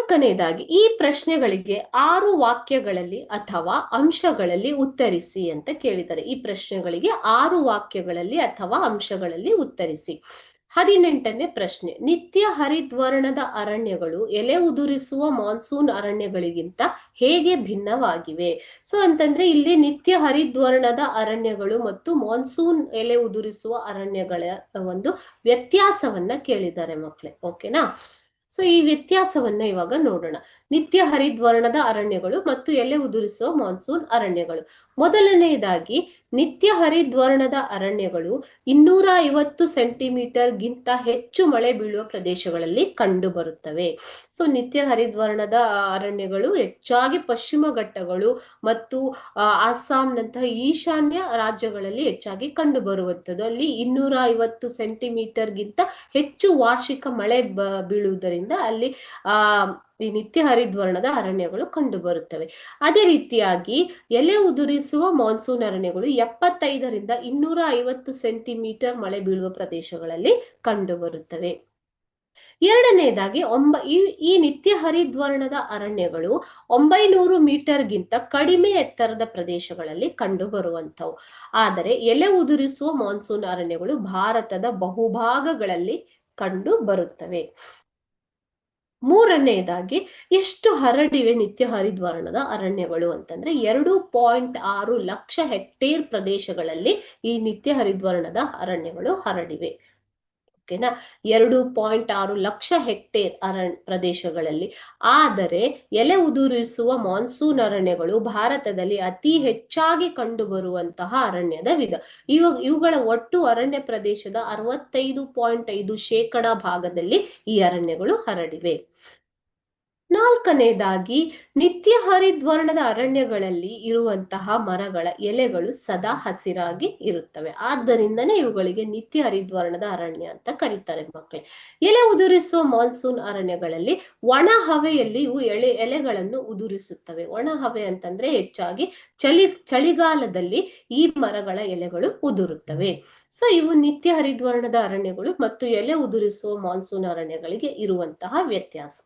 4ನೇದಾಗಿ ಈ ಪ್ರಶ್ನೆಗಳಿಗೆ 6 ವಾಕ್ಯಗಳಲ್ಲಿ ಅಥವಾ ಅಂಶಗಳಲ್ಲಿ ಉತ್ತರಿಸಿ ಅಂತ ಕೇಳಿದ್ದಾರೆ. ಈ ಪ್ರಶ್ನೆಗಳಿಗೆ 6 ವಾಕ್ಯಗಳಲ್ಲಿ ಅಥವಾ ಅಂಶಗಳಲ್ಲಿ ಉತ್ತರಿಸಿ. 18ನೇ ಪ್ರಶ್ನೆ, ನಿತ್ಯ ಹರಿದ್ವರ್ಣದ ಅರಣ್ಯಗಳು ಎಲೆ ಉದುರಿಸುವ ಮಾನ್ಸೂನ್ ಅರಣ್ಯಗಳಿಗಿಂತ ಹೇಗೆ ಭಿನ್ನವಾಗಿವೆ? ಸೊ ಅಂತಂದ್ರೆ ಇಲ್ಲಿ ನಿತ್ಯ ಹರಿದ್ವರ್ಣದ ಅರಣ್ಯಗಳು ಮತ್ತು ಮಾನ್ಸೂನ್ ಎಲೆ ಉದುರಿಸುವ ಅರಣ್ಯಗಳ ಒಂದು ವ್ಯತ್ಯಾಸವನ್ನ ಕೇಳಿದ್ದಾರೆ ಮಕ್ಕಳೇ. ಓಕೆನಾ? ಸೊ ಈ ವ್ಯತ್ಯಾಸವನ್ನ ಇವಾಗ ನೋಡೋಣ. ನಿತ್ಯ ಹರಿದ್ವರ್ಣದ ಅರಣ್ಯಗಳು ಮತ್ತು ಎಲೆ ಉದುರಿಸುವ ಮಾನ್ಸೂನ್ ಅರಣ್ಯಗಳು. ಮೊದಲನೆಯದಾಗಿ ನಿತ್ಯ ಹರಿದ್ವರ್ಣದ ಅರಣ್ಯಗಳು 250 ಸೆಂಟಿಮೀಟರ್ ಗಿಂತ ಹೆಚ್ಚು ಮಳೆ ಬೀಳುವ ಪ್ರದೇಶಗಳಲ್ಲಿ ಕಂಡು ಬರುತ್ತವೆ. ಸೊ ನಿತ್ಯ ಹರಿದ್ವರ್ಣದ ಅರಣ್ಯಗಳು ಹೆಚ್ಚಾಗಿ ಪಶ್ಚಿಮ ಘಟ್ಟಗಳು ಮತ್ತು ಅಸ್ಸಾಂನಂತಹ ಈಶಾನ್ಯ ರಾಜ್ಯಗಳಲ್ಲಿ ಹೆಚ್ಚಾಗಿ ಕಂಡು ಬರುವಂಥದ್ದು. ಅಲ್ಲಿ 250 ಸೆಂಟಿಮೀಟರ್ ಗಿಂತ ಹೆಚ್ಚು ವಾರ್ಷಿಕ ಮಳೆ ಬೀಳುವುದರಿಂದ ಅಲ್ಲಿ ಈ ನಿತ್ಯ ಹರಿದ್ವರ್ಣದ ಅರಣ್ಯಗಳು ಕಂಡು ಬರುತ್ತವೆ. ಅದೇ ರೀತಿಯಾಗಿ ಎಲೆ ಉದುರಿಸುವ ಮಾನ್ಸೂನ್ ಅರಣ್ಯಗಳು 75ರಿಂದ 250 ಸೆಂಟಿಮೀಟರ್ ಮಳೆ ಬೀಳುವ ಪ್ರದೇಶಗಳಲ್ಲಿ ಕಂಡು ಬರುತ್ತವೆ. ಎರಡನೇದಾಗಿ ಈ ನಿತ್ಯ ಹರಿದ್ವರ್ಣದ ಅರಣ್ಯಗಳು 900 ಮೀಟರ್ಗಿಂತ ಕಡಿಮೆ ಎತ್ತರದ ಪ್ರದೇಶಗಳಲ್ಲಿ ಕಂಡು ಬರುವಂತವು. ಆದರೆ ಎಲೆ ಉದುರಿಸುವ ಮಾನ್ಸೂನ್ ಅರಣ್ಯಗಳು ಭಾರತದ ಬಹುಭಾಗಗಳಲ್ಲಿ ಕಂಡು ಬರುತ್ತವೆ. ಮೂರನೆಯದಾಗಿ ಎಷ್ಟು ಹರಡಿವೆ ನಿತ್ಯ ಹರಿದ್ವರ್ಣದ ಅರಣ್ಯಗಳು ಅಂತಂದ್ರೆ 2.6 ಲಕ್ಷ ಹೆಕ್ಟೇರ್ ಪ್ರದೇಶಗಳಲ್ಲಿ ಈ ನಿತ್ಯ ಹರಿದ್ವರ್ಣದ ಅರಣ್ಯಗಳು ಹರಡಿವೆ. ಓಕೆನಾ? 2.6 ಲಕ್ಷ ಹೆಕ್ಟೇರ್ ಪ್ರದೇಶಗಳಲ್ಲಿ. ಆದರೆ ಎಲೆ ಉದುರಿಸುವ ಮಾನ್ಸೂನ್ ಅರಣ್ಯಗಳು ಭಾರತದಲ್ಲಿ ಅತಿ ಹೆಚ್ಚಾಗಿ ಕಂಡು ಬರುವಂತಹ ಅರಣ್ಯದ ವಿಧ. ಇವುಗಳ ಒಟ್ಟು ಅರಣ್ಯ ಪ್ರದೇಶದ 65.5% ಭಾಗದಲ್ಲಿ ಈ ಅರಣ್ಯಗಳು ಹರಡಿವೆ. ನಾಲ್ಕನೇದಾಗಿ ನಿತ್ಯ ಹರಿದ್ವರ್ಣದ ಅರಣ್ಯಗಳಲ್ಲಿ ಇರುವಂತಹ ಮರಗಳ ಎಲೆಗಳು ಸದಾ ಹಸಿರಾಗಿ ಇರುತ್ತವೆ. ಆದ್ದರಿಂದನೇ ಇವುಗಳಿಗೆ ನಿತ್ಯ ಹರಿದ್ವರ್ಣದ ಅರಣ್ಯ ಅಂತ ಕರೀತಾರೆ ಮಕ್ಕಳೇ. ಎಲೆ ಉದುರಿಸುವ ಮಾನ್ಸೂನ್ ಅರಣ್ಯಗಳಲ್ಲಿ ಒಣ ಹವೆಯಲ್ಲಿ ಇವು ಎಲೆಗಳನ್ನು ಉದುರಿಸುತ್ತವೆ. ಒಣ ಹವೆ ಅಂತಂದ್ರೆ ಹೆಚ್ಚಾಗಿ ಚಳಿಗಾಲದಲ್ಲಿ ಈ ಮರಗಳ ಎಲೆಗಳು ಉದುರುತ್ತವೆ. ಸೊ ಇವು ನಿತ್ಯ ಹರಿದ್ವರ್ಣದ ಅರಣ್ಯಗಳು ಮತ್ತು ಎಲೆ ಉದುರಿಸುವ ಮಾನ್ಸೂನ್ ಅರಣ್ಯಗಳಿಗೆ ಇರುವಂತಹ ವ್ಯತ್ಯಾಸ.